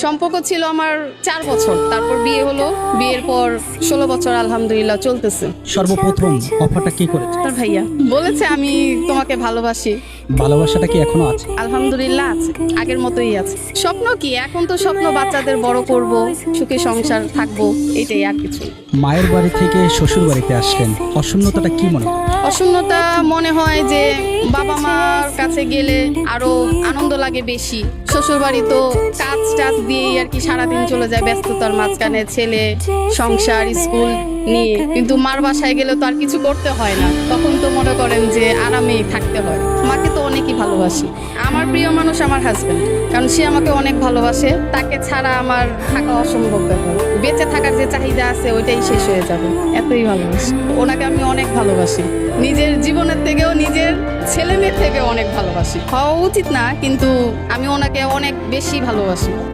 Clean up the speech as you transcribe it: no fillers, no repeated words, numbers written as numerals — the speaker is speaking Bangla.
সম্পর্ক ছিল আমার 4 বছর, তারপর বিয়ে হলো। বিয়ের পর 16 বছর আলহামদুলিল্লাহ চলতেছে। সর্বপ্রথম অফারটা কি করেছে? তার ভাইয়া বলেছে আমি তোমাকে ভালোবাসি। ভালোবাসাটা কি এখনো আছে? আলহামদুলিল্লাহ আছে, আগের মতোই আছে। স্বপ্ন কি, এখন তো স্বপ্ন বাচ্চাদের বড় করব, সুখে সংসার থাকবো, এটাই, আর কিছু না। মায়ের বাড়ি থেকে শ্বশুর বাড়িতে আসলেন, অশূন্যতাটা কি মনে হয়? অশূন্যতা মনে হয় যে বাবা মার কাছে গেলে আরো আনন্দ লাগে বেশি। শ্বশুর বাড়ি তো কাজ টাজ দিয়েই আর কি সারাদিন চলে যায়, ব্যস্ততার মাঝখানে ছেলে, সংসার, স্কুল নিয়ে। কিন্তু মার বাসায় গেলে তো আর কিছু করতে হয় না, তখন তো মনে করেন যে আরামেই থাকতে হয়। মাকে তো অনেকই ভালোবাসি। আমার প্রিয় মানুষ আমার হাজবেন্ড, কারণ সে আমাকে অনেক ভালোবাসে। তাকে ছাড়া আমার থাকা অসম্ভব ব্যাপার। বেঁচে থাকার যে চাহিদা আছে ওইটাই শেষ হয়ে যাবে, এতই ভালোবাসি ওনাকে। আমি অনেক ভালোবাসি, নিজের জীবনের থেকেও, নিজের ছেলে মেয়ের থেকেও অনেক ভালোবাসি। হওয়া উচিত না, কিন্তু আমি ওনাকে অনেক বেশি ভালোবাসি।